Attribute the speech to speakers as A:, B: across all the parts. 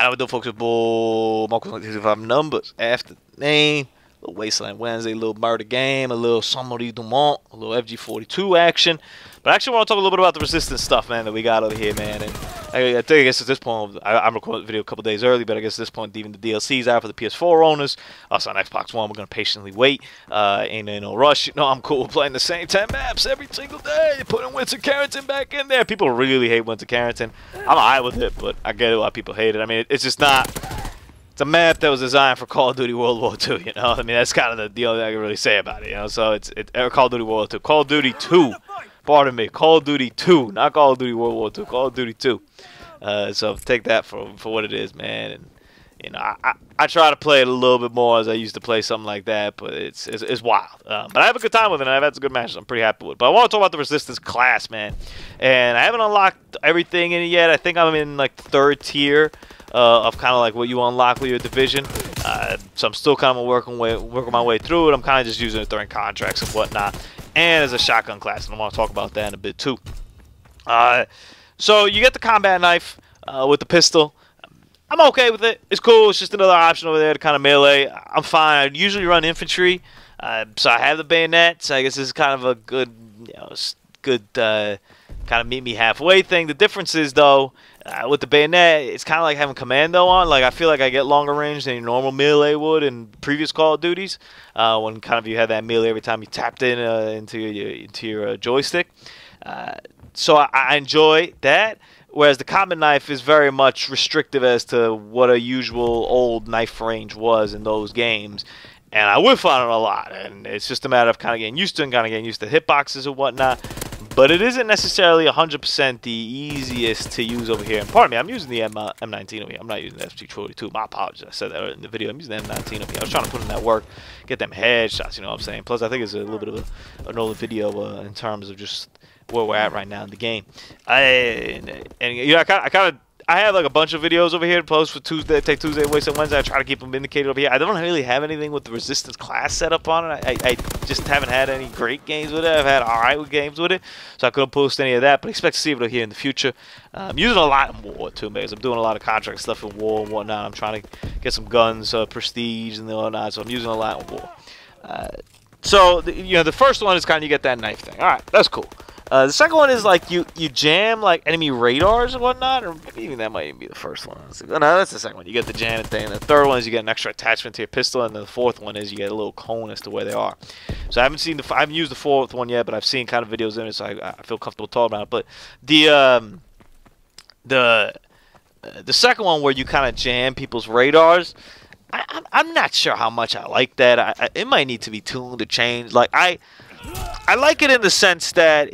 A: I would do folks with bull, Marcos 65 numbers after the name. A little Wasteland Wednesday, a little Murder Game, a little Somebody Dumont, a little FG42 action. But I actually want to talk a little bit about the Resistance stuff, man, that we got over here, man. And I think, I guess at this point, I'm recording the video a couple days early, but I guess at this point, even the DLC's out for the PS4 owners. Us on Xbox One, we're going to patiently wait. Ain't no rush. You know, I'm cool with playing the same 10 maps every single day, putting Winter Carrington back in there. People really hate Winter Carrington. I'm alright with it, but I get it why people hate it. I mean, it's just not... It's a map that was designed for Call of Duty World War II, you know? I mean, that's kind of the only thing I can really say about it, you know? So it's Call of Duty World War II. Call of Duty 2. Pardon me. Call of Duty 2. Not Call of Duty World War II. Call of Duty 2. So take that for what it is, man. And, you know, I try to play it a little bit more as I used to play something like that, but it's wild. But I have a good time with it, and I've had some good matches I'm pretty happy with. But I want to talk about the Resistance class, man. And I haven't unlocked everything in it yet. I think I'm in, like, the 3rd tier. Of kind of like what you unlock with your division, so I'm still kind of working my way through it. I'm kind of just using it during contracts and whatnot, and as a shotgun class, and I want to talk about that in a bit too. So you get the combat knife with the pistol. I'm okay with it. It's cool. It's just another option over there to kind of melee. I'm fine. I usually run infantry, so I have the bayonet. So I guess this is kind of a good, you know, kind of meet me halfway thing. The difference is though. With the bayonet, it's kind of like having commando on. Like, I feel like I get longer range than your normal melee would in previous Call of Duties. When kind of you had that melee every time you tapped into your joystick. So I enjoy that. Whereas the combat knife is very much restrictive as to what a usual old knife range was in those games. And I whiff on it a lot. And it's just a matter of kind of getting used to it and kind of getting used to hitboxes and whatnot. But it isn't necessarily 100% the easiest to use over here. And pardon me, I'm using the M19 over here. I'm not using the FG42. My apologies. I said that in the video. I'm using the M19 over here. I was trying to put in that work, get them headshots, you know what I'm saying? Plus, I think it's a little bit of an older video in terms of just where we're at right now in the game. And you know, I have like a bunch of videos over here to post for Tuesday, take Tuesday, Wednesday, Wednesday. I try to keep them indicated over here. I don't really have anything with the Resistance class set up on it. I just haven't had any great games with it. I've had alright games with it, so I couldn't post any of that. But I expect to see it here in the future. I'm using a lot in War too, because I'm doing a lot of contract stuff in War and whatnot. I'm trying to get some guns, prestige and whatnot. So I'm using a lot in War. So you know, the first one is kind of you get that knife thing. All right, that's cool. The second one is like you jam like enemy radars and whatnot, or maybe even that might even be the first one. No, that's the second one. You get the jam thing. The third one is you get an extra attachment to your pistol, and then the fourth one is you get a little cone as to where they are. So I haven't used the fourth one yet, but I've seen kind of videos in it, so I feel comfortable talking about it. But the second one where you kind of jam people's radars, I'm not sure how much I like that. It might need to be tuned to change. Like I like it in the sense that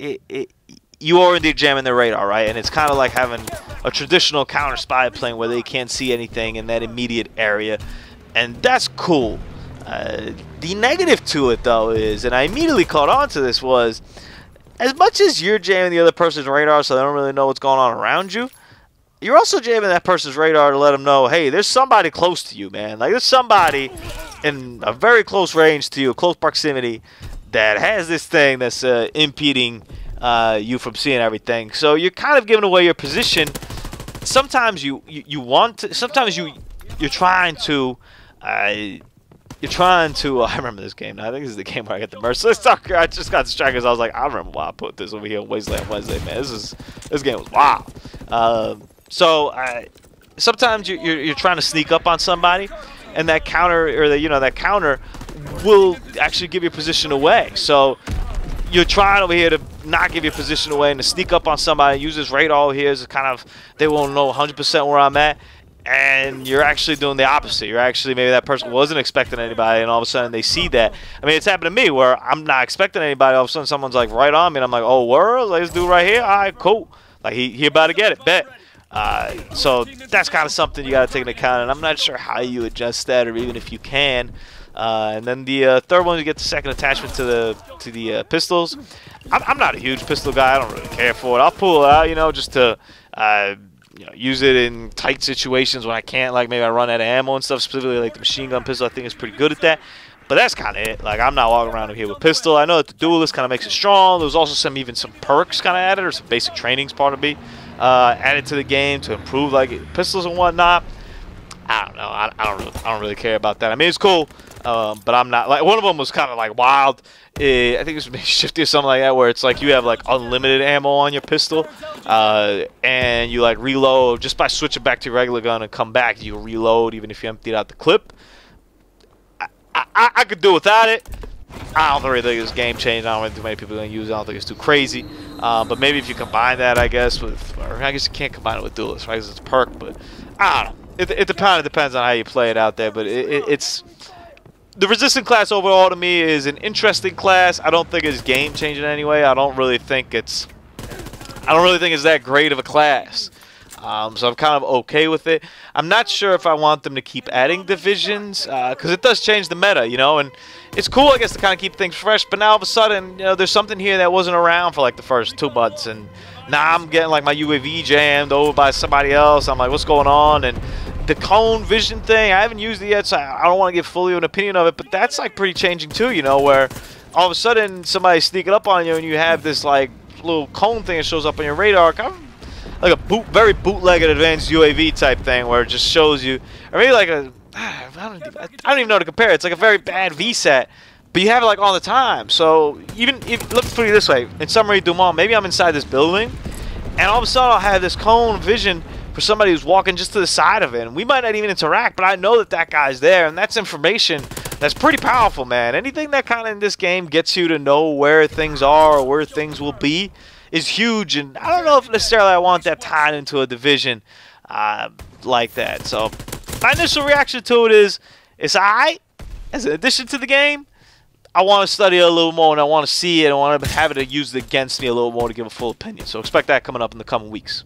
A: you are indeed jamming their radar, right? And it's kind of like having a traditional counter spy plane where they can't see anything in that immediate area, and that's cool. The negative to it, though, is, and I immediately caught on to this, was as much as you're jamming the other person's radar so they don't really know what's going on around you, you're also jamming that person's radar to let them know, hey, there's somebody close to you, man. Like, there's somebody in a very close range to you, close proximity, that has this thing that's impeding you from seeing everything. So you're kind of giving away your position. Sometimes you want to. Sometimes you're trying to. I remember this game. I think this is the game where I get the merciless sucker. I just got distracted because I was like, I remember why I put this over here on Wasteland Wednesday, man. This game was wild. Sometimes you're trying to sneak up on somebody, and that counter, or that counter will actually give your position away. So you're trying over here to not give your position away and to sneak up on somebody, use this radar over here as kind of, they won't know 100% where I'm at, and you're actually doing the opposite. You're actually, maybe that person wasn't expecting anybody, and all of a sudden they see that. I mean, it's happened to me where I'm not expecting anybody, all of a sudden someone's like right on me, and I'm like, oh, word? Like, this dude right here? All right, cool. Like, he about to get it, bet. So that's kind of something you got to take into account, and I'm not sure how you adjust that, or even if you can. And then the third one, you get the second attachment to the pistols. I'm not a huge pistol guy. I don't really care for it. I'll pull it out, just to use it in tight situations when I can't. Like maybe I run out of ammo and stuff. Specifically, like the machine gun pistol, I think is pretty good at that. But that's kind of it. Like, I'm not walking around here with pistol. I know that the duelist kind of makes it strong. There's also some perks kind of added, or some basic trainings part of me added to the game to improve like pistols and whatnot. I don't really care about that. I mean, it's cool, but I'm not like one of them was kind of like wild. I think it was maybe Shifty or something like that, where it's like you have like unlimited ammo on your pistol, and you like reload just by switching back to your regular gun and come back. You reload even if you emptied out the clip. I could do without it. I don't really think it's game changing. I don't really think many people are going to use it. I don't think it's too crazy. But maybe if you combine that, I guess, with... Or I guess you can't combine it with Duelist, right? Because it's a perk, but... I don't know. It kind of depends on how you play it out there, but it's... The Resistant class overall to me is an interesting class. I don't think it's game changing anyway. I don't really think it's that great of a class. So I'm kind of okay with it. I'm not sure if I want them to keep adding divisions, because it does change the meta, you know, and it's cool, I guess, to kind of keep things fresh, but now all of a sudden, you know, there's something here that wasn't around for like the first 2 months, and now I'm getting like my UAV jammed over by somebody else. I'm like, what's going on? And the cone vision thing, I haven't used it yet, so I don't want to give fully an opinion of it, but that's like pretty changing too, you know, where all of a sudden somebody's sneaking up on you and you have this like little cone thing that shows up on your radar, kind of like a very bootlegged advanced UAV type thing where it just shows you, or maybe like a, I don't even know how to compare it. It's like a very bad VSAT, but you have it like all the time. So even if, let's put it this way, in summary, Dumont, maybe I'm inside this building, and all of a sudden I'll have this cone vision for somebody who's walking just to the side of it, and we might not even interact, but I know that that guy's there, and that's information that's pretty powerful, man. Anything that kind of in this game gets you to know where things are or where things will be is huge, and I don't know if necessarily I want that tied into a division like that. So my initial reaction to it is, it's alright as an addition to the game. I want to study it a little more, and I want to see it, and I want to have it used against me a little more to give a full opinion. So expect that coming up in the coming weeks.